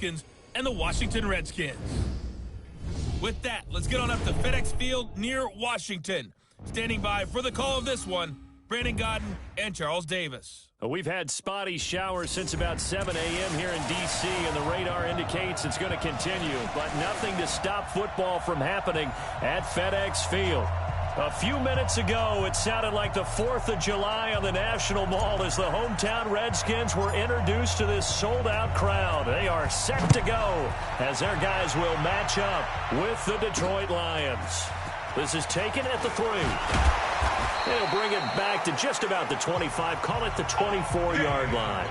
Redskins and the Washington Redskins. With that, let's get on up to FedEx Field near Washington. Standing by for the call of this one, Brandon Godden and Charles Davis. We've had spotty showers since about 7 a.m. here in D.C., and the radar indicates it's going to continue, but nothing to stop football from happening at FedEx Field. A few minutes ago, it sounded like the 4th of July on the National Mall as the hometown Redskins were introduced to this sold-out crowd. They are set to go as their guys will match up with the Detroit Lions. This is taken at the 3. They'll bring it back to just about the 25, call it the 24-yard line.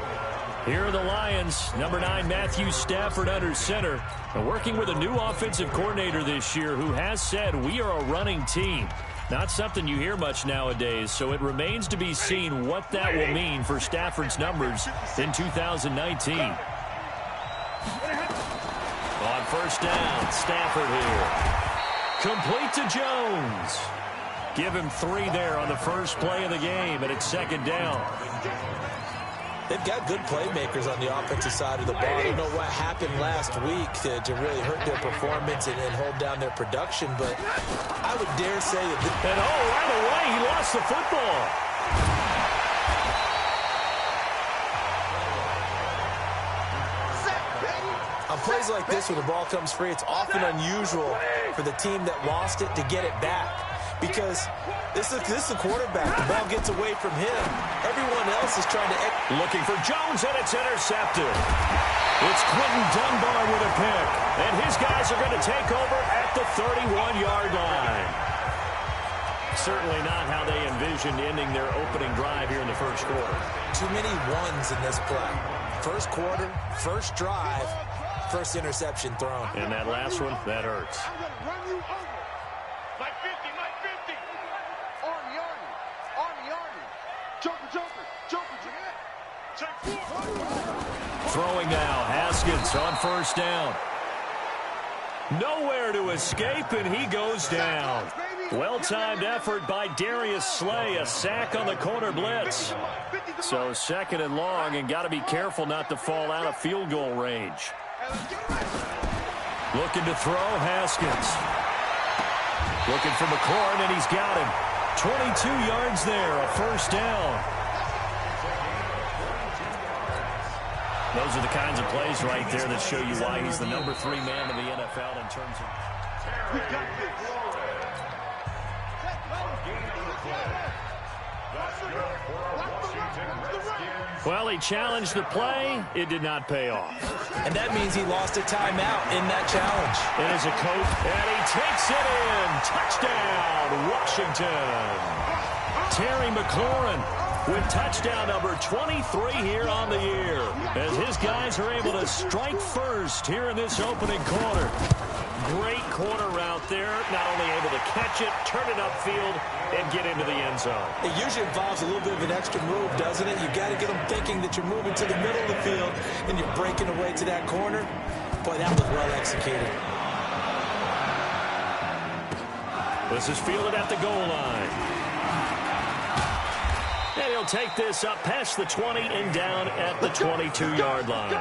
Here are the Lions, number 9, Matthew Stafford under center, and working with a new offensive coordinator this year who has said we are a running team. Not something you hear much nowadays, so it remains to be seen what that will mean for Stafford's numbers in 2019. On first down, Stafford here. Complete to Jones. Give him 3 there on the first play of the game, and it's second down. They've got good playmakers on the offensive side of the ball. I don't know what happened last week to really hurt their performance and hold down their production, but I would dare say that... And right away, he lost the football. On plays like this where the ball comes free, it's often unusual for the team that lost it to get it back. Because this is a quarterback. The ball gets away from him. Everyone else is trying to... Looking for Jones, and it's intercepted. It's Quentin Dunbar with a pick. And his guys are going to take over at the 31-yard line. Certainly not how they envisioned ending their opening drive here in the first quarter. Too many ones in this play. First quarter, first drive, first interception thrown. And that last one, that hurts. Throwing now, Haskins on first down. Nowhere to escape, and he goes down. Well-timed effort by Darius Slay, a sack on the corner blitz. So second and long, and got to be careful not to fall out of field goal range. Looking to throw, Haskins. Looking for McLaurin, and he's got him. 22 yards there, a first down. Those are the kinds of plays right there that show you why he's the number 3 man in the NFL in terms of... Well, he challenged the play. It did not pay off. And that means he lost a timeout in that challenge. It is a coach, and he takes it in. Touchdown, Washington. Terry McLaurin with touchdown number 23 here on the year, as his guys are able to strike first here in this opening quarter. Great corner route there, not only able to catch it, turn it upfield, and get into the end zone. It usually involves a little bit of an extra move, doesn't it? You've got to get them thinking that you're moving to the middle of the field, and you're breaking away to that corner. Boy, that was well executed. This is fielded at the goal line. And he'll take this up past the 20 and down at the 22-yard line.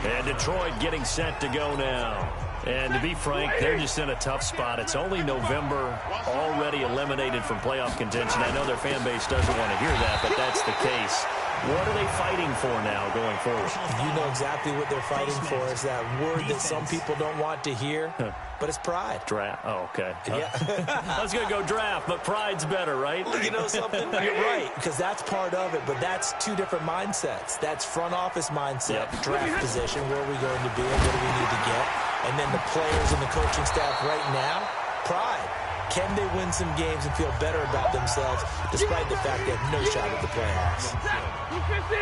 And Detroit getting set to go now. And to be frank, they're just in a tough spot. It's only November, already eliminated from playoff contention. I know their fan base doesn't want to hear that, but that's the case. What are they fighting for now going forward? You know exactly what they're fighting for. Is that word that some people don't want to hear, but it's pride. Draft. Oh, okay. Yeah. I was going to go draft, but pride's better, right? You know something? You're right, because that's part of it, but that's 2 different mindsets. That's front office mindset, draft position, where are we going to be and what do we need to get? And then the players and the coaching staff right now, pride. Can they win some games and feel better about themselves despite the fact they have no shot at the playoffs?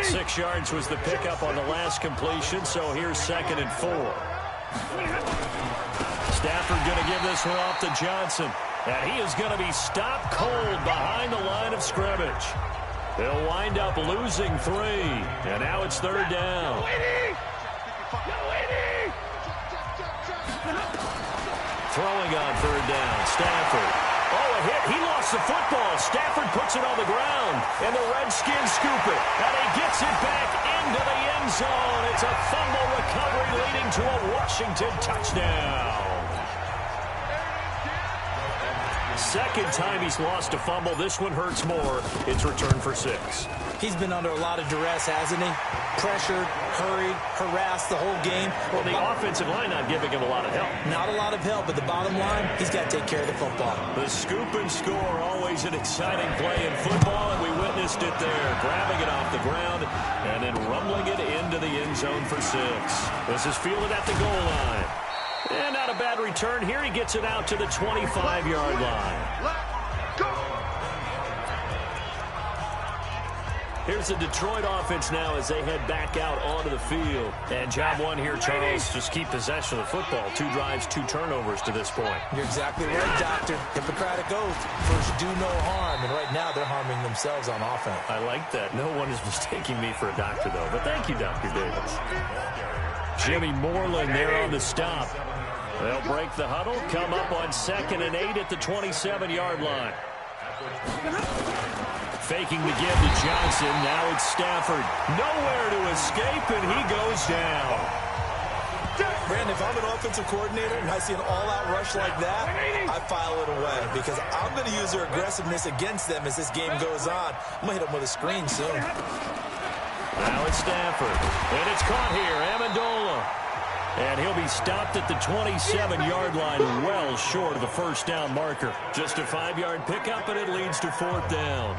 6 yards was the pickup on the last completion, so here's 2nd and 4. Stafford going to give this one off to Johnson, and he is going to be stopped cold behind the line of scrimmage. They'll wind up losing 3, and now it's 3rd down. Throwing on 3rd down, Stafford. Oh, a hit. He lost the football. Stafford puts it on the ground, and the Redskins scoop it. And he gets it back zone. It's a fumble recovery leading to a Washington touchdown. Second time he's lost a fumble. This one hurts more. It's returned for 6. He's been under a lot of duress, hasn't he? Pressured, hurried, harassed the whole game. Well, the offensive line not giving him a lot of help. Not a lot of help, but the bottom line, he's got to take care of the football. The scoop and score, always an exciting play in football, and we witnessed it there. Grabbing it off the ground and then rumbling it into the end zone for 6. This is fielded at the goal line. And not a bad return here. He gets it out to the 25-yard line. Here's the Detroit offense now as they head back out onto the field. And job one here, Charles, just keep possession of the football. 2 drives, 2 turnovers to this point. You're exactly right, Doctor. Hippocratic oath. First, do no harm. And right now, they're harming themselves on offense. I like that. No one is mistaking me for a doctor, though. But thank you, Dr. Davis. Jimmy Moreland there on the stop. They'll break the huddle, come up on 2nd and 8 at the 27-yard line. Faking the give to Johnson. Now it's Stafford. Nowhere to escape, and he goes down. Brandon, if I'm an offensive coordinator and I see an all-out rush like that, I file it away because I'm going to use their aggressiveness against them as this game goes on. I'm going to hit them with a screen soon. Now it's Stafford. And it's caught here. Amendola. And he'll be stopped at the 27-yard line, well short of the first down marker. Just a 5-yard pickup, and it leads to 4th down.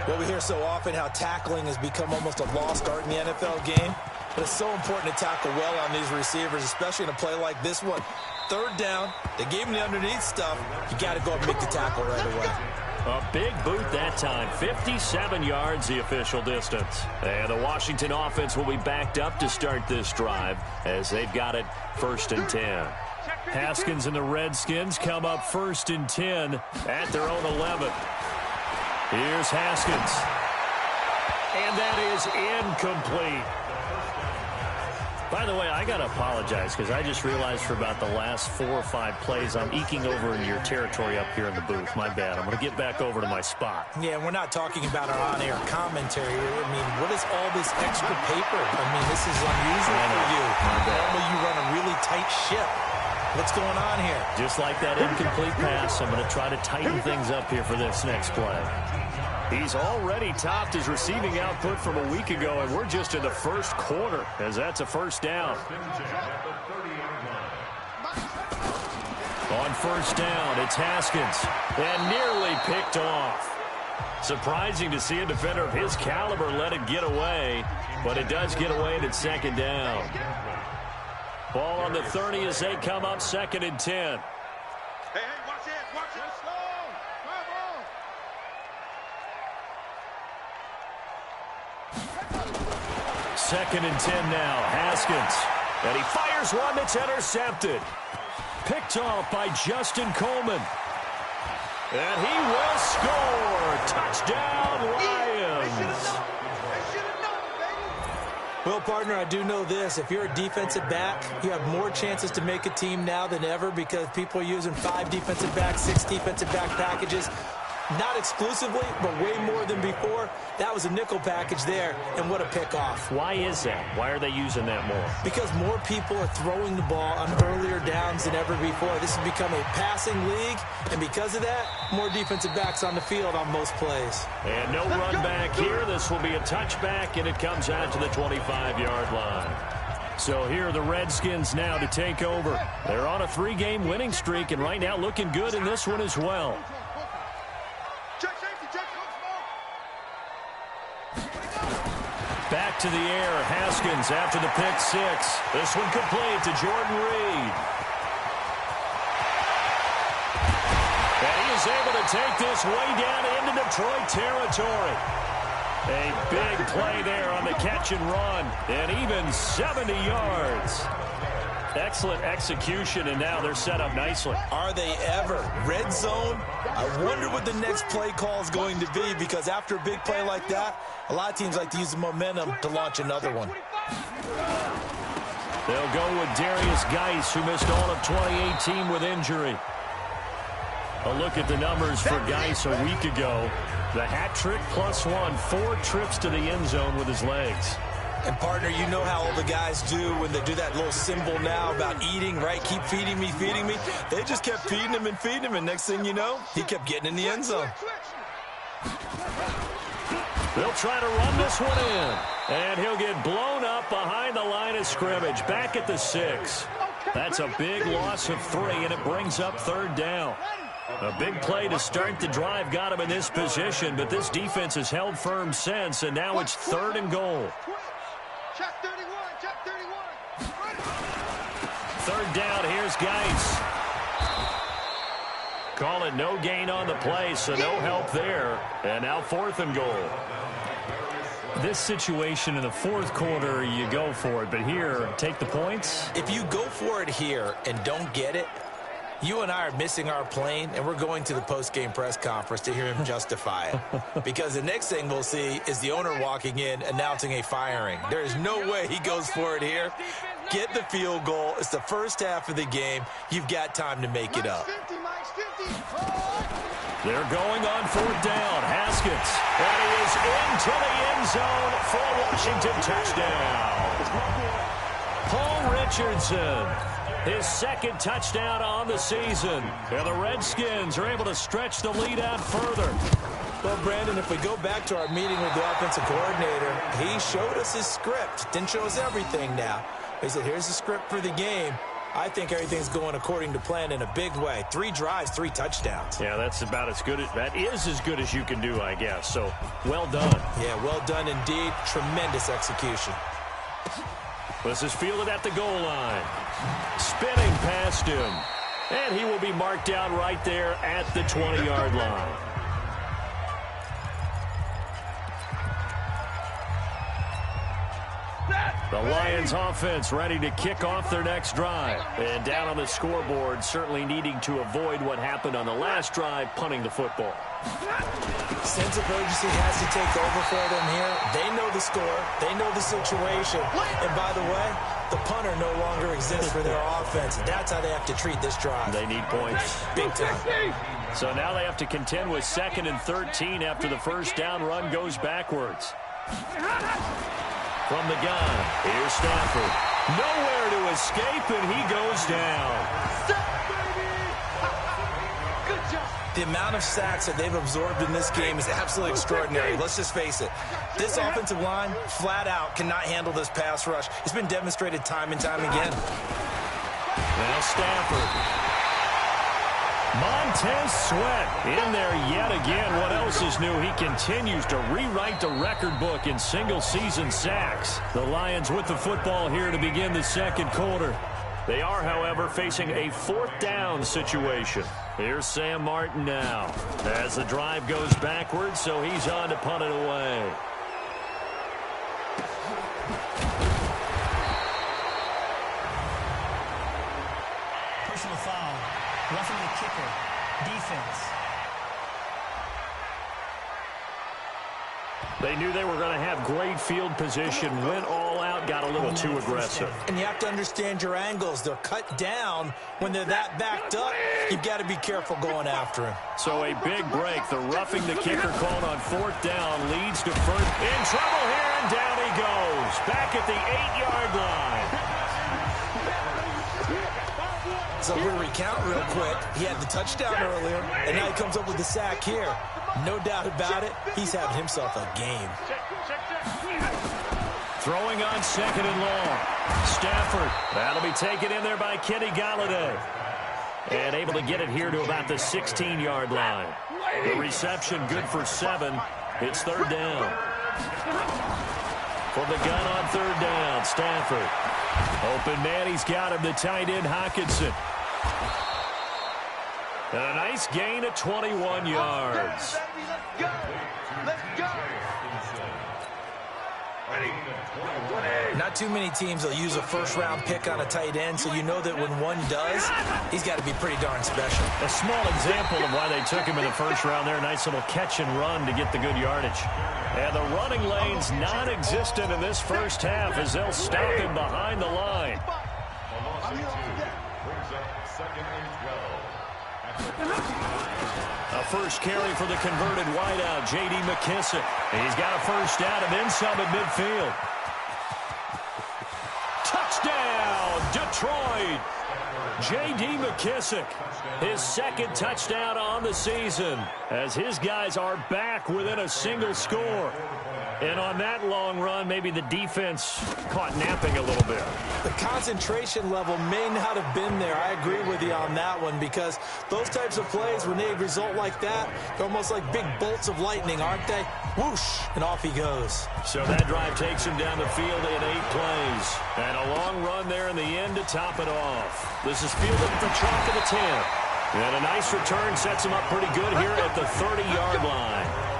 Well, we hear so often how tackling has become almost a lost art in the NFL game. But it's so important to tackle well on these receivers, especially in a play like this one. 3rd down, they gave him the underneath stuff. You got to go and make the tackle right away. A big boot that time. 57 yards, the official distance. And the Washington offense will be backed up to start this drive as they've got it 1st and 10. Haskins and the Redskins come up 1st and 10 at their own 11. Here's Haskins. And that is incomplete. By the way, I got to apologize because I just realized for about the last 4 or 5 plays I'm eking over into your territory up here in the booth. My bad. I'm going to get back over to my spot. Yeah, we're not talking about our on-air commentary. I mean, what is all this extra paper? I mean, this is unusual for you. Normally you run a really tight ship. What's going on here? Just like that incomplete pass, I'm going to try to tighten things up here for this next play. He's already topped his receiving output from a week ago, and we're just in the first quarter as that's a 1st down. On 1st down, it's Haskins, and nearly picked off. Surprising to see a defender of his caliber let it get away, but it does get away and it's 2nd down. Ball on the 30 as they come up 2nd and 10. Hey, watch it, watch it. Slow. Second and 10 now. Haskins. And he fires one that's intercepted. Picked off by Justin Coleman. And he will score. Touchdown, Lions. Well, partner, I do know this. If you're a defensive back, you have more chances to make a team now than ever because people are using 5 defensive backs, 6 defensive back packages. Not exclusively, but way more than before. That was a nickel package there, and what a pickoff. Why is that? Why are they using that more? Because more people are throwing the ball on earlier downs than ever before. This has become a passing league, and because of that, more defensive backs on the field on most plays. And no run back here. This will be a touchback, and it comes out to the 25-yard line. So here are the Redskins now to take over. They're on a 3-game winning streak, and right now looking good in this one as well. Back to the air, Haskins after the pick 6. This one complete to Jordan Reed. And he is able to take this way down into Detroit territory. A big play there on the catch and run, and even 70 yards. Excellent execution, and now they're set up nicely. Are they ever? Red zone? I wonder what the next play call is going to be because after a big play like that, a lot of teams like to use the momentum to launch another one. They'll go with Darius Geis, who missed all of 2018 with injury. A look at the numbers for Geis a week ago. The hat trick +1, 4 trips to the end zone with his legs. And, partner, you know how all the guys do when they do that little symbol now about eating, right? Keep feeding me, feeding me. They just kept feeding him and feeding him, and next thing you know, he kept getting in the end zone. They'll try to run this one in. And he'll get blown up behind the line of scrimmage, back at the 6. That's a big loss of 3, and it brings up 3rd down. A big play to start the drive got him in this position, but this defense has held firm since, and now it's 3rd and goal. Check 31, check 31. 3rd down, here's Geis. Call it no gain on the play, so no help there. And now 4th and goal. This situation in the 4th quarter, you go for it. But here, take the points. If you go for it here and don't get it, you and I are missing our plane, and we're going to the post-game press conference to hear him justify it. Because the next thing we'll see is the owner walking in announcing a firing. There is no way he goes for it here. Get the field goal. It's the first half of the game. You've got time to make it up. They're going on 4th down. Haskins. And he is into the end zone for a Washington touchdown. Paul Richardson, his 2nd touchdown on the season. And the Redskins are able to stretch the lead out further. Well, Brandon, if we go back to our meeting with the offensive coordinator, he showed us his script. Didn't show us everything now. He said, here's the script for the game. I think everything's going according to plan in a big way. 3 drives, 3 touchdowns. Yeah, that's about as good. That is as good as you can do, I guess. So, well done. Yeah, well done indeed. Tremendous execution. This is fielded at the goal line. Spinning past him. And he will be marked down right there at the 20-yard line. The Lions offense ready to kick off their next drive. And down on the scoreboard, certainly needing to avoid what happened on the last drive, punting the football. Sense of urgency has to take over for them here. They know the score. They know the situation. And by the way, the punter no longer exists for their offense. That's how they have to treat this drive. They need points. Big time. So now they have to contend with 2nd and 13 after the first down run goes backwards. From the gun, here's Stafford. Nowhere to escape, and he goes down. The amount of sacks that they've absorbed in this game is absolutely extraordinary. Let's just face it. This offensive line, flat out, cannot handle this pass rush. It's been demonstrated time and time again. Now Stafford. Montez Sweat in there yet again. What else is new? He continues to rewrite the record book in single-season sacks. The Lions with the football here to begin the 2nd quarter. They are, however, facing a 4th down situation. Here's Sam Martin now as the drive goes backwards, so he's on to punt it away. Personal foul. Roughing the kicker. Defense. They knew they were going to have great field position, went all out, got a little too aggressive. And you have to understand your angles. They're cut down. When they're that backed up, you've got to be careful going after him. So a big break. The roughing the kicker called on 4th down leads to 1st. In trouble here, and down he goes. Back at the 8-yard line. So we recount real quick. He had the touchdown earlier, and now he comes up with the sack here. No doubt about it, he's having himself a game. Throwing on 2nd and long. Stafford. That'll be taken in there by Kenny Golladay. And able to get it here to about the 16-yard line. The reception good for 7. It's 3rd down. From the gun on 3rd down, Stafford. Open man, he's got him, the tight end, Hockenson. And a nice gain of 21 yards. Let's go. Not too many teams will use a first-round pick on a tight end, so you know that when one does, he's got to be pretty darn special. A small example of why they took him in the first round there. Nice little catch and run to get the good yardage. And the running lane's non-existent in this first half as they'll stop him behind the line. A first carry for the converted wideout, J.D. McKissick. And he's got a first down and then some at midfield. Detroit. J.D. McKissick, his second touchdown on the season, as his guys are back within a single score. And on that long run, maybe the defense caught napping a little bit. The concentration level may not have been there. I agree with you on that one, because those types of plays, when they result like that, they're almost like big bolts of lightning, aren't they? Whoosh, and off he goes. So that drive takes him down the field in 8 plays. And a long run there in the end to top it off. This is fielded at the chalk of the 10. And a nice return sets him up pretty good here at the 30-yard line.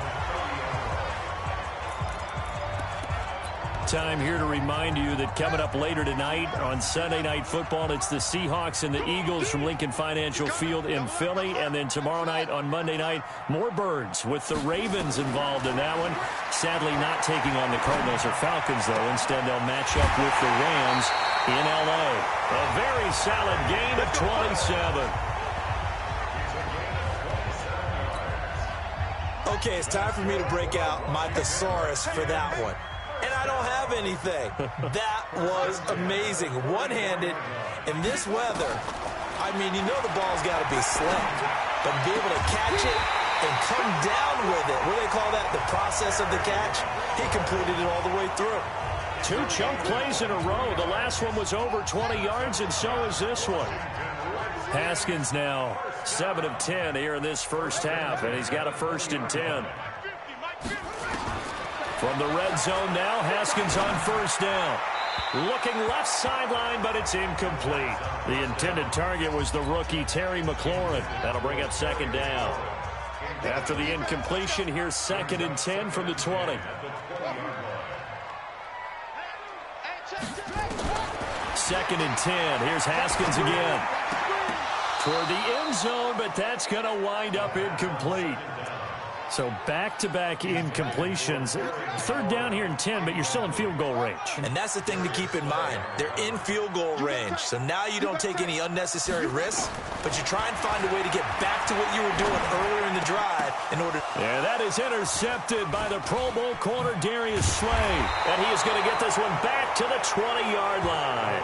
Time here to remind you that coming up later tonight on Sunday Night Football, it's the Seahawks and the Eagles from Lincoln Financial Field in Philly. And then tomorrow night on Monday night, more Birds with the Ravens involved in that one. Sadly not taking on the Cardinals or Falcons, though. Instead, they'll match up with the Rams in L.A. A very solid gain of 27. Okay, it's time for me to break out my thesaurus for that one. And I don't have anything. That was amazing. One-handed in this weather. I mean, you know the ball's got to be slick. But be able to catch it and come down with it. What do they call that? The process of the catch? He completed it all the way through. 2 chunk plays in a row. The last one was over 20 yards, and so is this one. Haskins now 7 of 10 here in this first half, and he's got a 1st and 10. From the red zone now, Haskins on 1st down. Looking left sideline, but it's incomplete. The intended target was the rookie Terry McLaurin. That'll bring up 2nd down. After the incompletion, here's 2nd and 10 from the 20. 2nd and 10. Here's Haskins again. Toward the end zone, but that's going to wind up incomplete. So back-to-back incompletions. 3rd down here and 10, but you're still in field goal range. And that's the thing to keep in mind. They're in field goal range. So now you don't take any unnecessary risks, but you try and find a way to get back to what you were doing earlier in the drive in order. Yeah, that is intercepted by the Pro Bowl corner Darius Slay. And he is going to get this one back to the 20-yard line.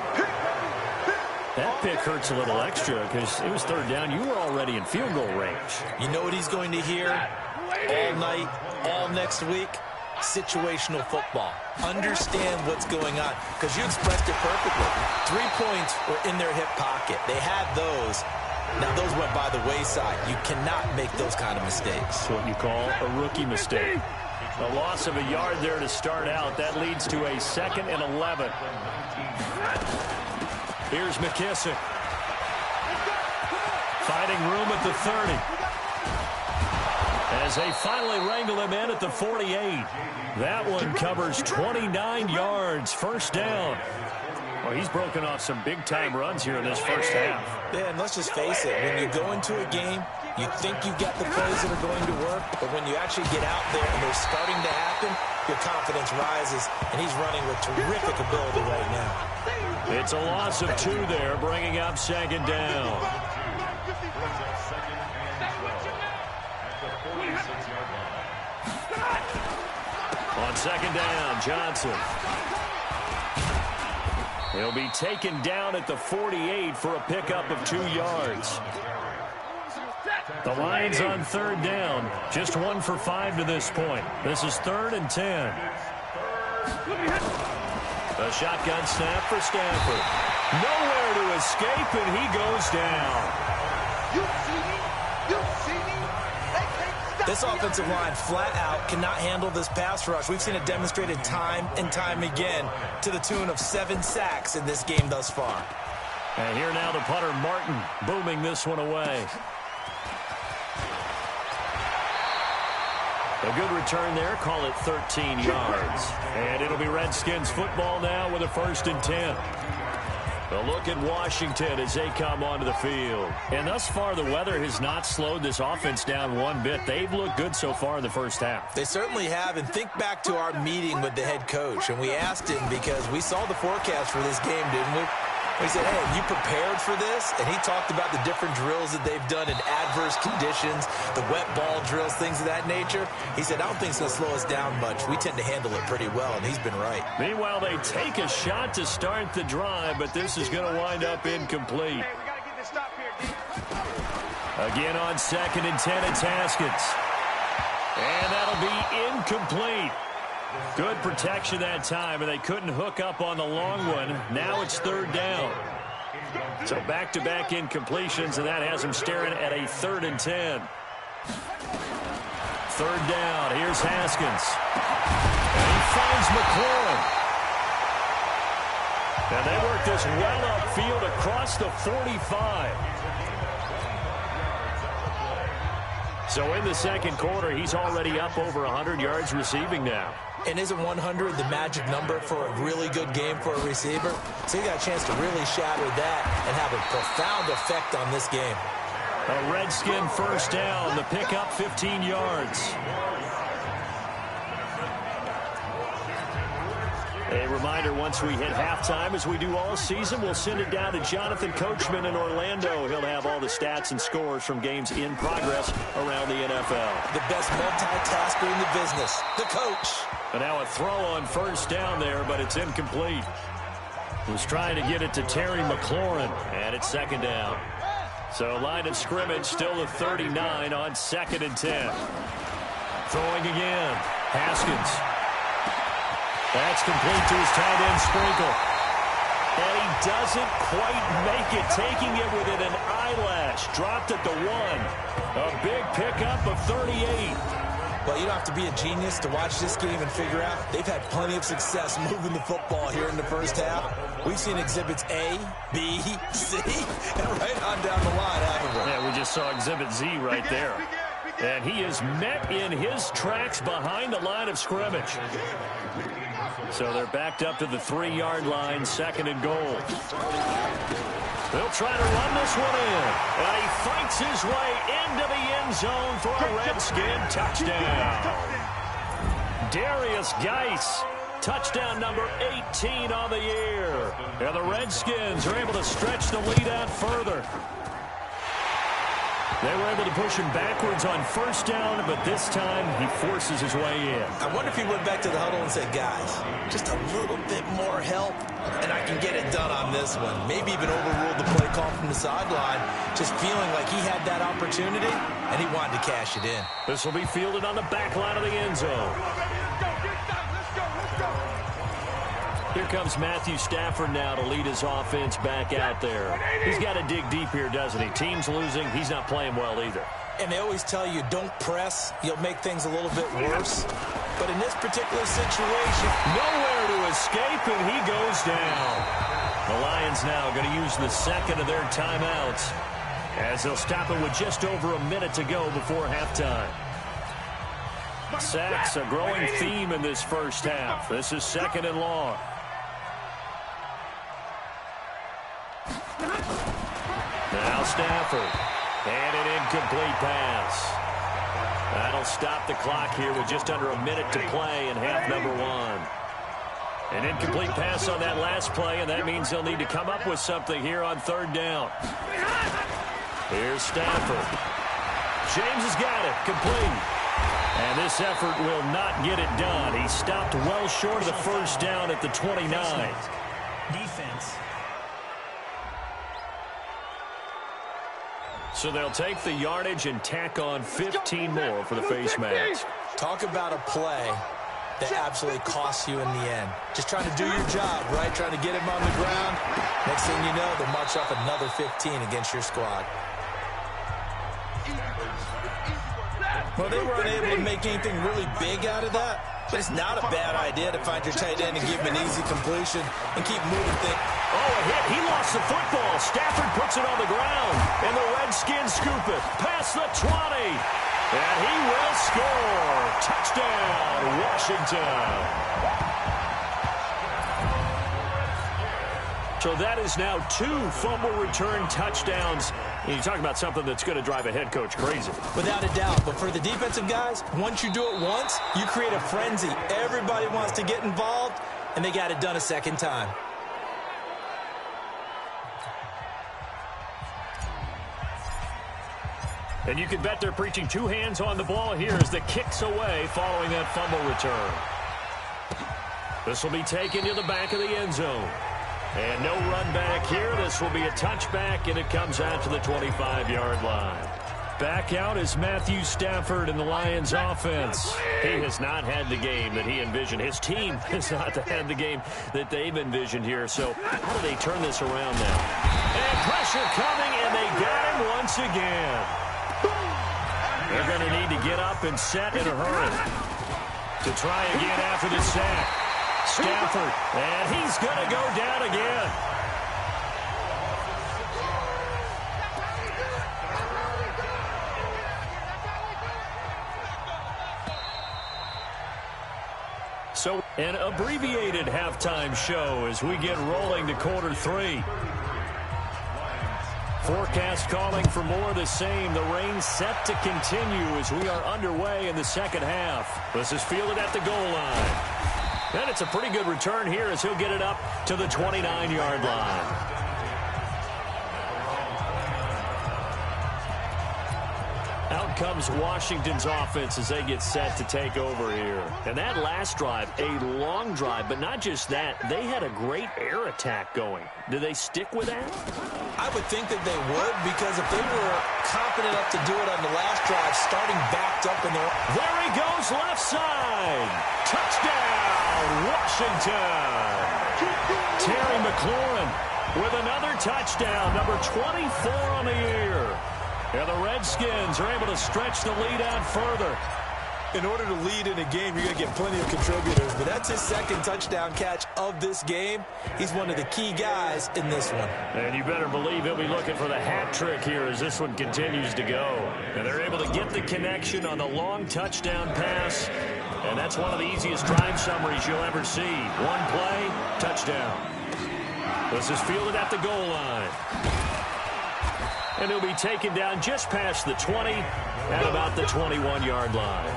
That pick hurts a little extra because it was 3rd down. You were already in field goal range. You know what he's going to hear all night, all next week? Situational football. Understand what's going on, because you expressed it perfectly. 3 points were in their hip pocket. They had those. Now, those went by the wayside. You cannot make those kind of mistakes. That's what you call a rookie mistake. A loss of a yard there to start out. That leads to a 2nd and 11. Here's McKissick. Finding room at the 30. As they finally wrangle him in at the 48. That one covers 29 yards. 1st down. Well, he's broken off some big-time runs here in this first half. Yeah, and let's just face it. When you go into a game, you think you've got the plays that are going to work, but when you actually get out there and they're starting to happen, your confidence rises, and he's running with terrific ability right now. It's a loss of 2 there, bringing up 2nd down. On 2nd down, Johnson. He'll be taken down at the 48 for a pickup of 2 yards. The Lions on 3rd down. Just 1 for 5 to this point. This is 3rd and 10. A shotgun snap for Stafford. Nowhere to escape, and he goes down. This offensive line flat out cannot handle this pass rush. We've seen it demonstrated time and time again to the tune of 7 sacks in this game thus far. And here now the punter, Martin, booming this one away. A good return there. Call it 13 yards. And it'll be Redskins football now with a 1st and 10. A look at Washington as they come onto the field. And thus far, the weather has not slowed this offense down one bit. They've looked good so far in the first half. They certainly have. And think back to our meeting with the head coach. And we asked him, because we saw the forecast for this game, didn't we? He said, hey, have you prepared for this? And he talked about the different drills that they've done in adverse conditions, the wet ball drills, things of that nature. He said, I don't think it's going to slow us down much. We tend to handle it pretty well, and he's been right. Meanwhile, they take a shot to start the drive, but this is going to wind up incomplete. Hey, we got to get this stop here, D. Again on 2nd and 10, it's Haskins. And that'll be incomplete. Good protection that time, and they couldn't hook up on the long one. Now it's 3rd down. So back-to-back incompletions, and that has them staring at a 3rd and 10. 3rd down. Here's Haskins. And he finds McLaurin. And they work this well upfield across the 45. So in the 2nd quarter, he's already up over 100 yards receiving now. And isn't 100 the magic number for a really good game for a receiver? So you got a chance to really shatter that and have a profound effect on this game. A Redskin 1st down. The pickup 15 yards. A reminder, once we hit halftime, as we do all season, we'll send it down to Jonathan Coachman in Orlando. He'll have all the stats and scores from games in progress around the NFL. The best multitasker in the business, the coach. And now a throw on 1st down there, but it's incomplete. Was trying to get it to Terry McLaurin, and it's 2nd down. So line of scrimmage still the 39 on 2nd and 10. Throwing again. Haskins. That's complete to his tight end Sprinkle. And he doesn't quite make it, taking it within an eyelash. Dropped at the 1. A big pickup of 38. Well, you don't have to be a genius to watch this game and figure out they've had plenty of success moving the football here in the 1st half. We've seen exhibits A, B, C, and right on down the line, haven't we? Yeah, we just saw exhibit Z right there. And he is met in his tracks behind the line of scrimmage. So they're backed up to the 3-yard line, 2nd and goal. They'll try to run this one in. And he fights his way into the end zone for a Redskin touchdown. Darius Geis, touchdown number 18 on the year. And the Redskins are able to stretch the lead out further. They were able to push him backwards on 1st down, but this time he forces his way in. I wonder if he went back to the huddle and said, guys, just a little bit more help, and I can get it done on this one. Maybe even overruled the play call from the sideline, just feeling like he had that opportunity, and he wanted to cash it in. This will be fielded on the back line of the end zone. Here comes Matthew Stafford now to lead his offense back out there. He's got to dig deep here, doesn't he? Team's losing. He's not playing well either. And they always tell you, don't press. You'll make things a little bit worse. But in this particular situation, nowhere to escape, and he goes down. The Lions now going to use the 2nd of their timeouts as they'll stop it with just over a minute to go before halftime. Sacks, a growing theme in this 1st half. This is 2nd and long. Now Stafford, and an incomplete pass. That'll stop the clock here with just under a minute to play in half number 1. An incomplete pass on that last play, and that means they'll need to come up with something here on 3rd down. Here's Stafford. James has got it, complete. And this effort will not get it done. He stopped well short of the 1st down at the 29. Defense. So they'll take the yardage and tack on 15 more for the face mask. talk about a play that absolutely costs you in the end. Just trying to do your job, right? Trying to get him on the ground. Next thing you know, they'll march off another 15 against your squad. Well, they weren't able to make anything really big out of that, but it's not a bad idea to find your tight end and give him an easy completion and keep moving things. Oh, a hit. He lost the football. Stafford puts it on the ground, and the Redskins scoop it past the 20. And he will score. Touchdown, Washington. So that is now 2 fumble return touchdowns. And you talk about something that's going to drive a head coach crazy. Without a doubt. But for the defensive guys, once you do it once, you create a frenzy. Everybody wants to get involved, and they got it done a second time. And you can bet they're preaching two hands on the ball here as the kick's away following that fumble return. This will be taken to the back of the end zone. And no run back here. This will be a touchback, and it comes out to the 25-yard line. Back out is Matthew Stafford in the Lions offense. He has not had the game that he envisioned. His team has not had the game that they've envisioned here. So how do they turn this around now? And pressure coming, and they got him once again. They're going to need to get up and set in a hurry to try again after the sack. Stafford, and he's going to go down again. So an abbreviated halftime show as we get rolling to quarter 3. Forecast calling for more of the same. The rain set to continue as we are underway in the second half. This is fielded at the goal line. And it's a pretty good return here as he'll get it up to the 29-yard line. Out comes Washington's offense as they get set to take over here. And that last drive, a long drive, but not just that. They had a great air attack going. Do they stick with that? I would think that they would, because if they were confident enough to do it on the last drive, starting backed up in their... There he goes, left side. Touchdown, Washington. Terry McLaurin with another touchdown, number 24 on the year. And the Redskins are able to stretch the lead out further. In order to lead in a game, you're going to get plenty of contributors, but that's his second touchdown catch of this game. He's one of the key guys in this one. And you better believe he'll be looking for the hat trick here as this one continues to go. And they're able to get the connection on the long touchdown pass. And that's one of the easiest drive summaries you'll ever see. One play, touchdown. This is fielded at the goal line. And he'll be taken down just past the 20 at about the 21-yard line.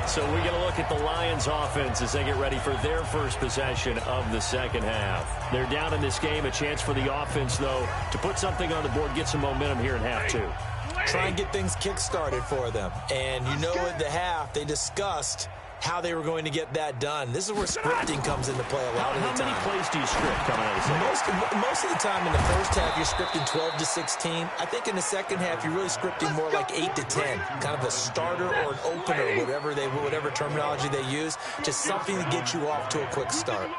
So we get a look at the Lions offense as they get ready for their first possession of the second half. They're down in this game. A chance for the offense, though, to put something on the board, get some momentum here in half 2. Try and get things kick-started for them. And you know at the half, they discussed how they were going to get that done. This is where scripting comes into play a lot of the time. How many plays do you script coming out of the second? Most of the time in the first half, you're scripting 12 to 16. I think in the second half, you're really scripting more like 8 to 10. Kind of a starter or an opener, whatever terminology they use. Just something to get you off to a quick start.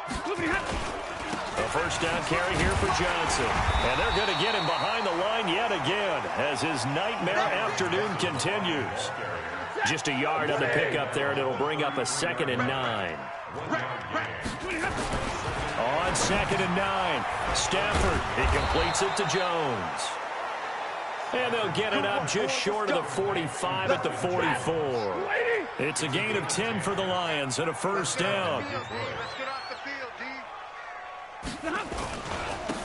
A first down carry here for Johnson. And they're going to get him behind the line yet again as his nightmare afternoon continues. Just a yard on the pickup there, and it'll bring up a 2nd and 9. On 2nd and 9, Stafford, he completes it to Jones. And they'll get it up just short of the 45 at the 44. It's a gain of 10 for the Lions and a first down.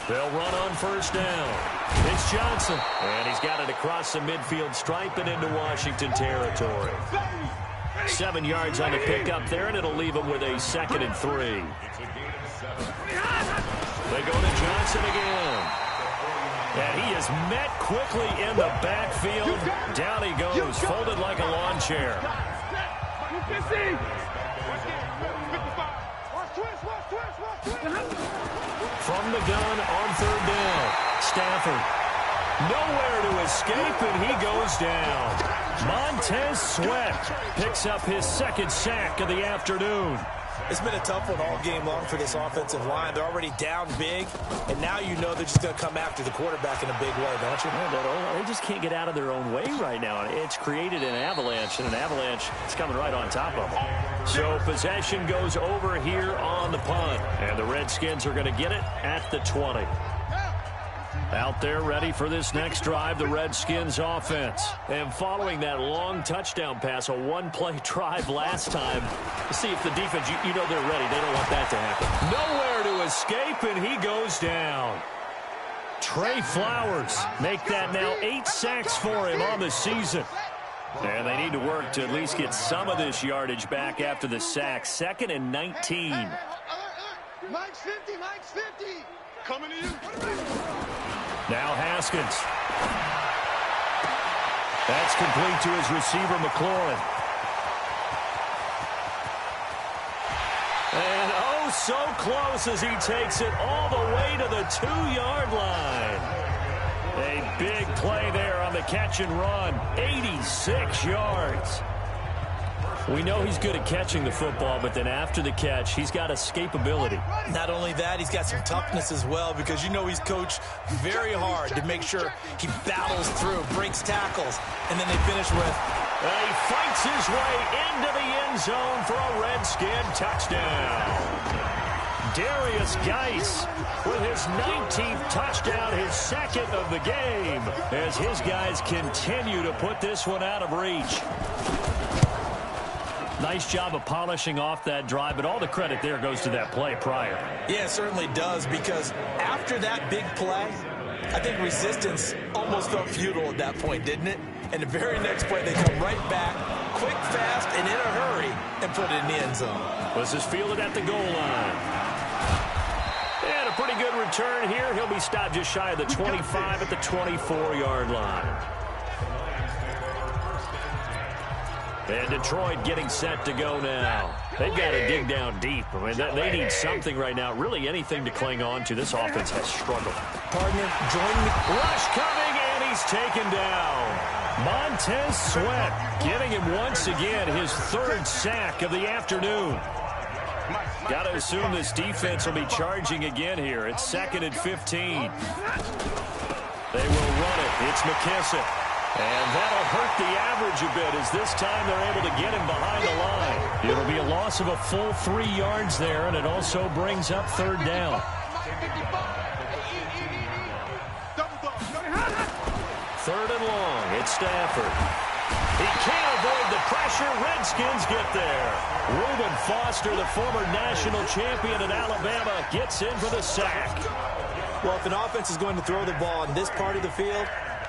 They'll run on first down. It's Johnson, and he's got it across the midfield stripe and into Washington territory. 7 yards on the pickup there, and it'll leave him with a 2nd and 3. They go to Johnson again. And he is met quickly in the backfield. Down he goes, folded like a lawn chair. From the gun on third down, Stafford nowhere to escape, and he goes down. Montez Sweat picks up his 2nd sack of the afternoon. It's been a tough one all game long for this offensive line. They're already down big, and now you know they're just going to come after the quarterback in a big way, don't you? They just can't get out of their own way right now. It's created an avalanche, and an avalanche is coming right on top of them. So possession goes over here on the punt, and the Redskins are going to get it at the 20. Out there ready for this next drive, the Redskins offense. And following that long touchdown pass, a one-play drive last time, see if the defense, you know they're ready. They don't want that to happen. Nowhere to escape, and he goes down. Trey Flowers make that now 8 sacks for him on the season. And they need to work to at least get some of this yardage back after the sack. 2nd and 19. Mike's 50, Mike's 50. Coming to you. Now Haskins. That's complete to his receiver, McLaurin. And oh, so close as he takes it all the way to the 2-yard line. A big play there on the catch and run. 86 yards. We know he's good at catching the football, but then after the catch, he's got escapability. Not only that, he's got some toughness as well, because you know he's coached very hard to make sure he battles through, breaks tackles, and then they finish with... He fights his way into the end zone for a Redskin touchdown. Darius Geis with his 19th touchdown, his second of the game, as his guys continue to put this one out of reach. Nice job of polishing off that drive, but all the credit there goes to that play prior. Yeah, it certainly does, because after that big play, I think resistance almost felt futile at that point, didn't it? And the very next play, they come right back, quick, fast, and in a hurry, and put it in the end zone. This is fielded at the goal line. And a pretty good return here. He'll be stopped just shy of the 25 at the 24-yard line. And Detroit getting set to go now. They've got to dig down deep. I mean, they need something right now, really anything to cling on to. This offense has struggled. Partner, join me. Rush coming, and he's taken down. Montez Sweat giving him once again his third sack of the afternoon. Got to assume this defense will be charging again here. It's 2nd and 15. They will run it. It's McKissick. And that'll hurt the average a bit, as this time they're able to get him behind the line. It'll be a loss of a full 3 yards there, and it also brings up 3rd down. 3rd and long. It's Stafford. He can't avoid the pressure. Redskins get there. Reuben Foster, the former national champion at Alabama, gets in for the sack. Well, if an offense is going to throw the ball in this part of the field,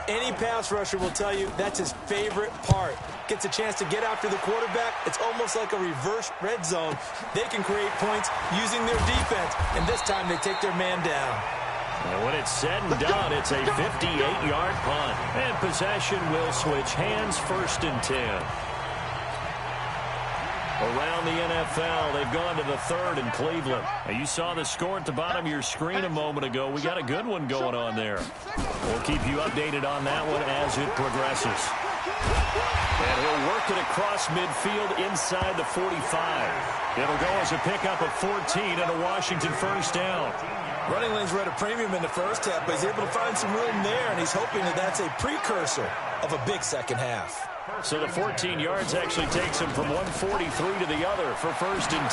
any pass rusher will tell you that's his favorite part. Gets a chance to get after the quarterback. It's almost like a reverse red zone. They can create points using their defense, and this time they take their man down. And when it's said and done, it's a 58-yard punt. And possession will switch hands, 1st and 10. Around the NFL, they've gone to the 3rd in Cleveland. Now, you saw the score at the bottom of your screen a moment ago. We got a good one going on there. We'll keep you updated on that one as it progresses. And he'll work it across midfield inside the 45. It'll go as a pickup of 14 and a Washington 1st down. Running lanes were at a premium in the first half, but he's able to find some room there, and he's hoping that that's a precursor of a big second half. So the 14 yards actually takes him from 143 to the other for 1st and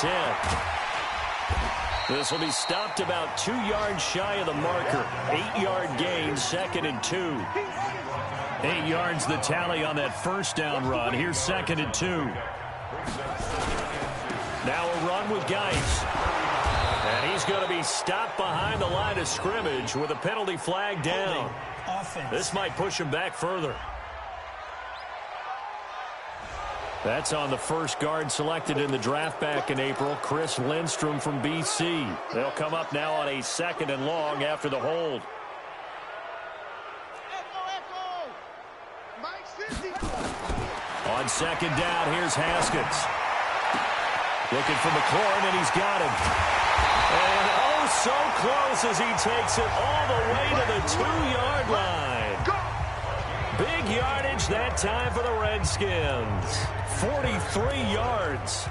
10. This will be stopped about 2 yards shy of the marker. 8-yard gain, 2nd and 2. 8 yards the tally on that 1st down run. Here's 2nd and 2. Now a run with Geis. And he's going to be stopped behind the line of scrimmage with a penalty flag down. This might push him back further. That's on the first guard selected in the draft back in April, Chris Lindstrom from BC. They'll come up now on a 2nd and long after the hold. On 2nd down, here's Haskins. Looking for McLaurin, and he's got him. And oh, so close as he takes it all the way to the 2-yard line. Big yardage that time for the Redskins. 43 yards.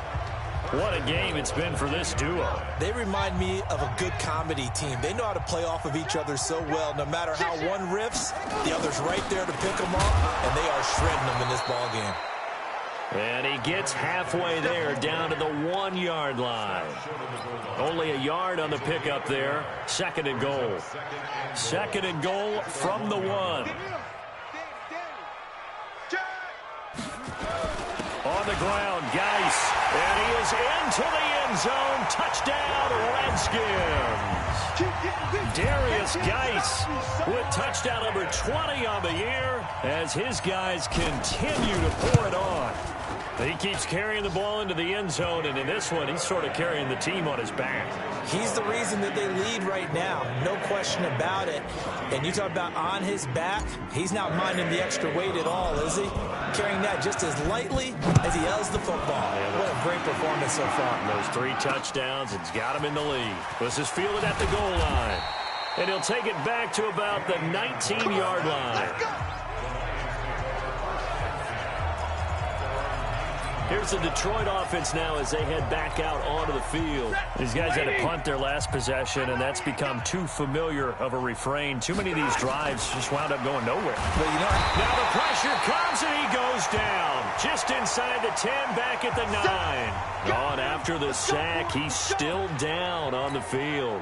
What a game it's been for this duo. They remind me of a good comedy team. They know how to play off of each other so well. No matter how one riffs, the other's right there to pick them up, and they are shredding them in this ballgame. And he gets halfway there, down to the 1-yard line. Only a yard on the pickup there. 2nd and goal. 2nd and goal from the 1. On the ground, Geis. And he is into the end zone. Touchdown, Redskins. Darius Geis with touchdown number 20 on the year as his guys continue to pour it on. He keeps carrying the ball into the end zone, and in this one, he's sort of carrying the team on his back. He's the reason that they lead right now. No question about it. And you talk about on his back, he's not minding the extra weight at all, is he? Carrying that just as lightly as he does the football. What a great performance so far. And those 3 touchdowns, it's got him in the lead. This is fielded at the goal line. And he'll take it back to about the 19-yard line. Here's the Detroit offense now as they head back out onto the field. These guys had to punt their last possession, and that's become too familiar of a refrain. Too many of these drives just wound up going nowhere. Well, you know, now the pressure comes, and he goes down. Just inside the 10, back at the 9. On after the sack, he's still down on the field.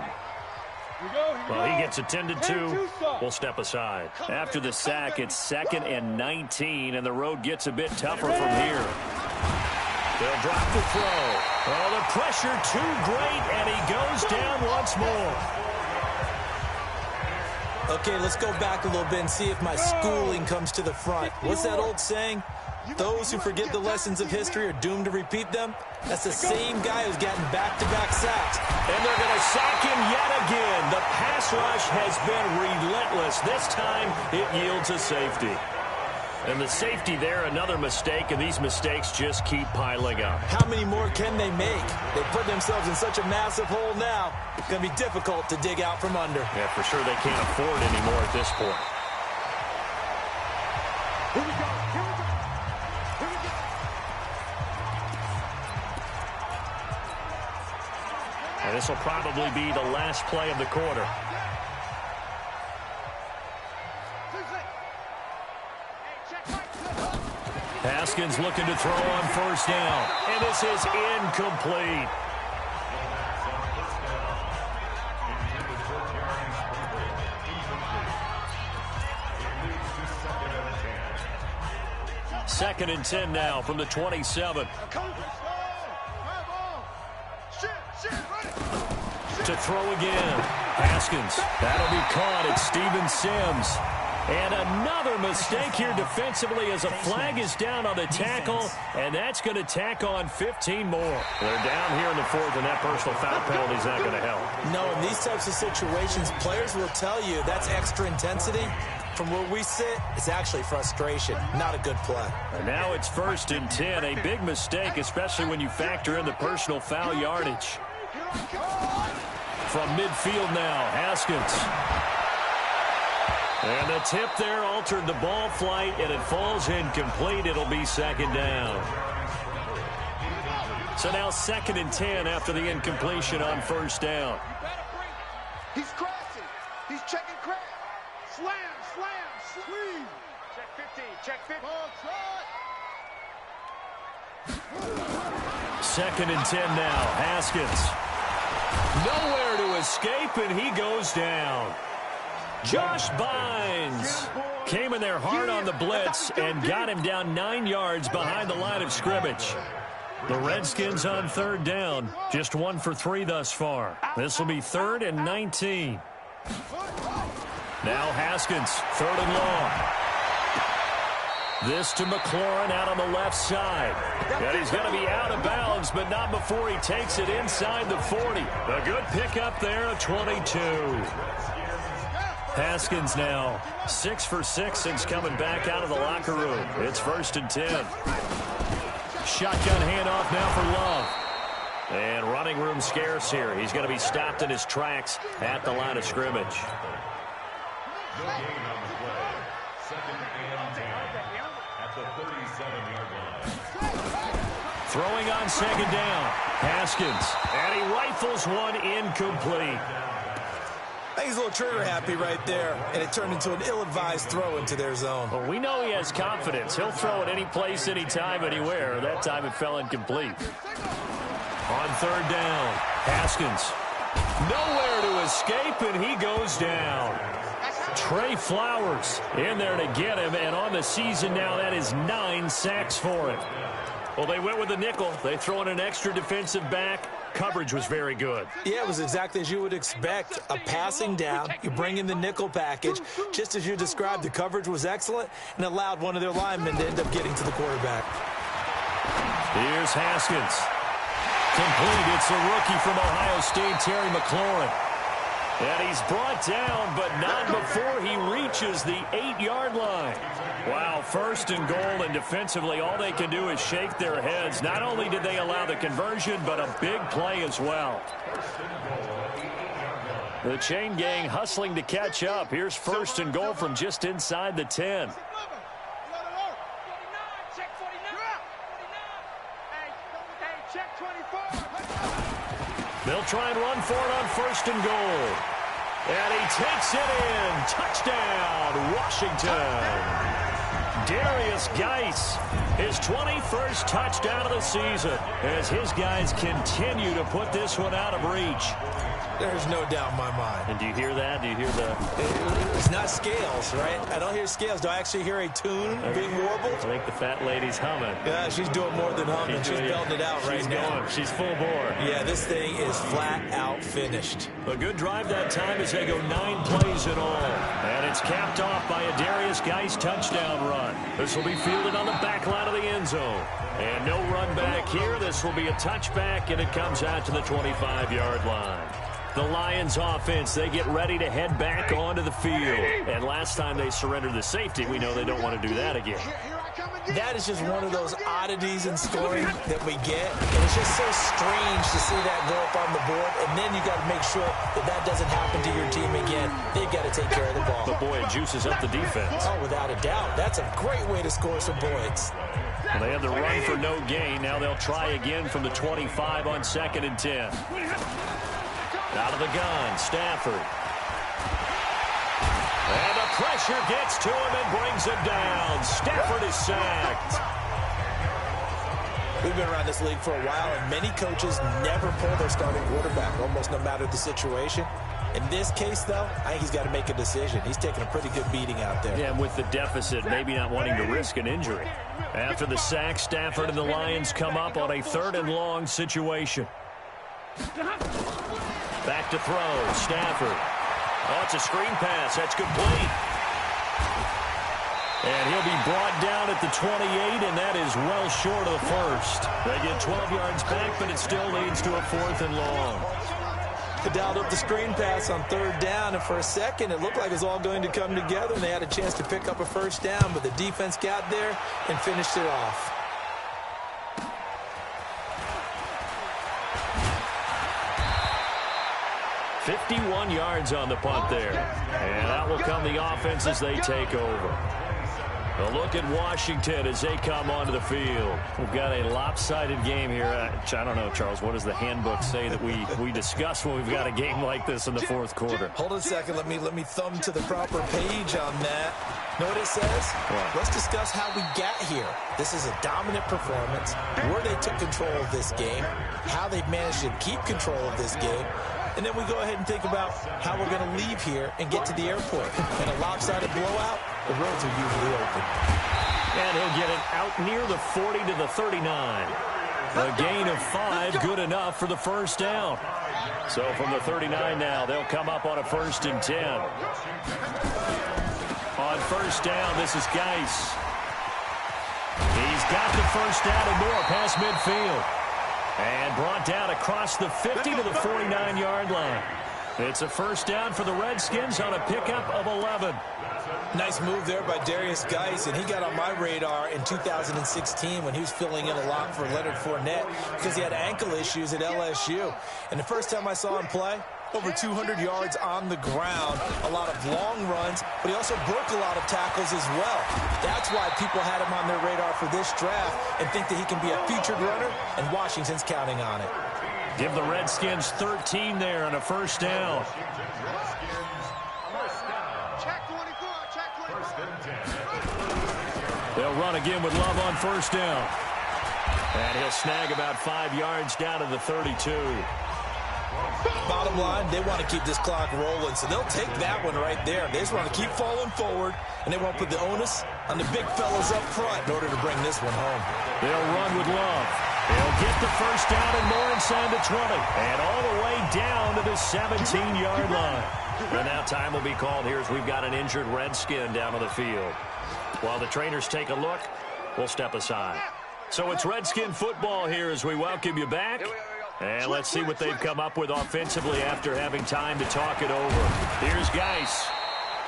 Well, he gets attended to. We'll step aside. After the sack, it's 2nd and 19, and the road gets a bit tougher from here. They'll drop the throw. Oh, the pressure too great, and he goes down once more. Okay, let's go back a little bit and see if my schooling comes to the front. What's that old saying? Those who forget the lessons of history are doomed to repeat them. That's the same guy who's gotten back-to-back sacks. And they're going to sack him yet again. The pass rush has been relentless. This time, it yields a safety. And the safety there, another mistake, and these mistakes just keep piling up. How many more can they make? They put themselves in such a massive hole now. It's going to be difficult to dig out from under. Yeah, for sure they can't afford anymore at this point. Here we go. Here we go. Here we go. And this will probably be the last play of the quarter. Haskins looking to throw on 1st down. And this is incomplete. Second and 10 now from the 27. To throw again. Haskins. That'll be caught. It's Steven Sims. And another mistake here defensively as a flag is down on the tackle, and that's going to tack on 15 more. They're down here in the 4th, and that personal foul penalty is not going to help. No, in these types of situations, players will tell you that's extra intensity. From where we sit, it's actually frustration, not a good play. And now it's 1st and 10, a big mistake, especially when you factor in the personal foul yardage. From midfield now, Haskins. And the tip there altered the ball flight, and it falls incomplete. It'll be 2nd down. So now 2nd and 10 after the incompletion on 1st down. He's crossing. He's checking crack. Slam, slam, slam. Check 15, check 50. 2nd and 10 now. Haskins. Nowhere to escape, and he goes down. Josh Bynes came in there hard on the blitz and got him down 9 yards behind the line of scrimmage. The Redskins on 3rd down, just 1 for 3 thus far. This will be 3rd and 19. Now Haskins, 3rd and long. This to McLaurin out on the left side. And he's going to be out of bounds, but not before he takes it inside the 40. A good pickup there, a 22. Haskins now 6 for 6 since coming back out of the locker room. It's 1st and 10. Shotgun handoff now for Love. And running room scarce here. He's going to be stopped in his tracks at the line of scrimmage. Throwing on 2nd down. Haskins. And he rifles one incomplete. I think he's a little trigger happy right there, and it turned into an ill-advised throw into their zone. Well, we know he has confidence. He'll throw it any place, anytime, anywhere. That time it fell incomplete. On 3rd down, Haskins. Nowhere to escape, and he goes down. Trey Flowers in there to get him, and on the season now, that is 9 sacks for him. Well, they went with the nickel. They throw in an extra defensive back. Coverage was very good. Yeah, it was exactly as you would expect. A passing down, you bring in the nickel package. Just as you described, the coverage was excellent and allowed one of their linemen to end up getting to the quarterback. Here's Haskins. Complete. It's a rookie from Ohio State, Terry McLaurin. And he's brought down, but not before he reaches the 8-yard line. Wow, first and goal, and defensively, all they can do is shake their heads. Not only did they allow the conversion, but a big play as well. The chain gang hustling to catch up. Here's first and goal from just inside the 10. They'll try and run for it on first and goal. And he takes it in. Touchdown, Washington. Darius Geis, his 21st touchdown of the season, as his guys continue to put this one out of reach. There's no doubt in my mind. And do you hear that? Do you hear the... It's not scales, right? I don't hear scales. Do I actually hear a tune being warbled? I think the fat lady's humming. Yeah, she's doing more than humming. She's belting it out right now. She's full bore. Yeah, this thing is flat out finished. A good drive that time as they go 9 plays in all. And it's capped off by a Darius Geis touchdown run. This will be fielded on the back line of the end zone. And no run back here. This will be a touchback, and it comes out to the 25-yard line. The Lions offense, they get ready to head back onto the field. And last time they surrendered the safety, we know they don't want to do that again. That is just one of those oddities in scoring that we get. And it's just so strange to see that go up on the board. And then you got to make sure that that doesn't happen to your team again. They've got to take care of the ball. But boy, it juices up the defense. Oh, without a doubt. That's a great way to score some points. Well, they had the run for no gain. Now they'll try again from the 25 on 2nd and 10. Out of the gun, Stafford. And the pressure gets to him and brings him down. Stafford is sacked. We've been around this league for a while, and many coaches never pull their starting quarterback, almost no matter the situation. In this case, though, I think he's got to make a decision. He's taking a pretty good beating out there. Yeah, and with the deficit, maybe not wanting to risk an injury. After the sack, Stafford and the Lions come up on a 3rd and long situation. Back to throw, Stafford. Oh, it's a screen pass. That's complete. And he'll be brought down at the 28, and that is well short of the first. They get 12 yards back, but it still leads to a 4th and long. They dialed up the screen pass on 3rd down, and for a second, it looked like it was all going to come together, and they had a chance to pick up a 1st down, but the defense got there and finished it off. $51 yards on the punt there. And out will come the offense as they take over. A look at Washington as they come onto the field. We've got a lopsided game here. I don't know, Charles, what does the handbook say that we discuss when we've got a game like this in the 4th quarter? Hold on a second. Let me thumb to the proper page on that. Know what it says? What? Let's discuss how we got here. This is a dominant performance, where they took control of this game, how they've managed to keep control of this game, and then we go ahead and think about how we're going to leave here and get to the airport. In a lopsided blowout, the roads are usually open. And he'll get it out near the 40 to the 39. A gain of 5, good enough for the 1st down. So from the 39 now, they'll come up on a 1st and 10. On 1st down, this is Geis. He's got the 1st down and more past midfield. And brought down across the 50 to the 49-yard line. It's a 1st down for the Redskins on a pickup of 11. Nice move there by Darius Geis, and he got on my radar in 2016 when he was filling in a lot for Leonard Fournette because he had ankle issues at LSU. And the first time I saw him play, over 200 yards on the ground, a lot of long runs, but he also broke a lot of tackles as well. That's why people had him on their radar for this draft and think that he can be a featured runner, and Washington's counting on it. Give the Redskins 13 there on a 1st down. They'll run again with Love on 1st down. And he'll snag about 5 yards down to the 32. Bottom line, they want to keep this clock rolling, so they'll take that one right there. They just want to keep falling forward, and they won't put the onus on the big fellas up front in order to bring this one home. They'll run with Love. They'll get the 1st down and more inside the 20. And all the way down to the 17-yard line. And now time will be called here as we've got an injured Redskin down on the field. While the trainers take a look, we'll step aside. So it's Redskin football here as we welcome you back. And let's see what they've come up with offensively after having time to talk it over. Here's Geis.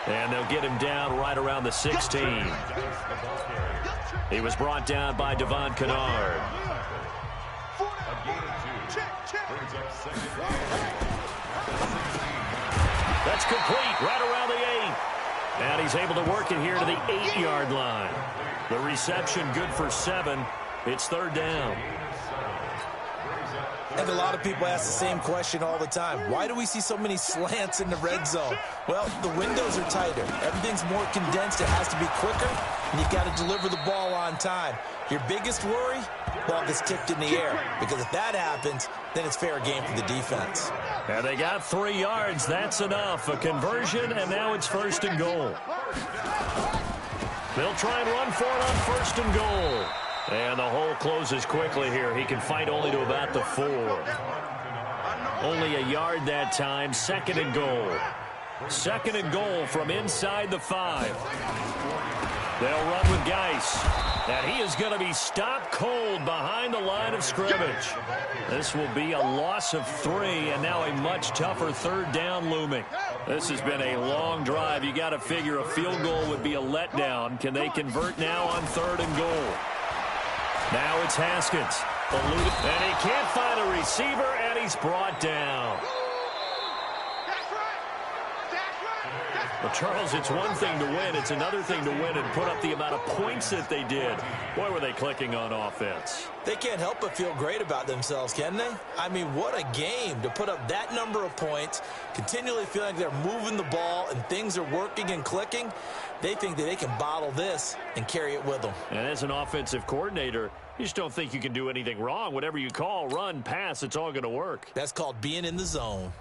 And they'll get him down right around the 16. He was brought down by Devon Kennard. That's complete right around the 8. And he's able to work it here to the 8-yard line. The reception good for 7. It's 3rd down. And a lot of people ask the same question all the time. Why do we see so many slants in the red zone? Well, the windows are tighter. Everything's more condensed. It has to be quicker, and you've got to deliver the ball on time. Your biggest worry? Ball gets tipped in the air. Because if that happens, then it's fair game for the defense. And they got 3 yards. That's enough. A conversion, and now it's 1st and goal. They'll try and run for it on 1st and goal. And the hole closes quickly here. He can fight only to about the 4. Only a yard that time. 2nd and goal. 2nd and goal from inside the 5. They'll run with Geis. And he is going to be stopped cold behind the line of scrimmage. This will be a loss of 3, and now a much tougher 3rd down looming. This has been a long drive. You got to figure a field goal would be a letdown. Can they convert now on 3rd and goal? Now it's Haskins. And he can't find a receiver, and he's brought down. Well, Charles, it's one thing to win. It's another thing to win and put up the amount of points that they did. Boy, were they clicking on offense. They can't help but feel great about themselves, can they? I mean, what a game to put up that number of points, continually feeling like they're moving the ball and things are working and clicking. They think that they can bottle this and carry it with them. And as an offensive coordinator, you just don't think you can do anything wrong. Whatever you call, run, pass, it's all going to work. That's called being in the zone.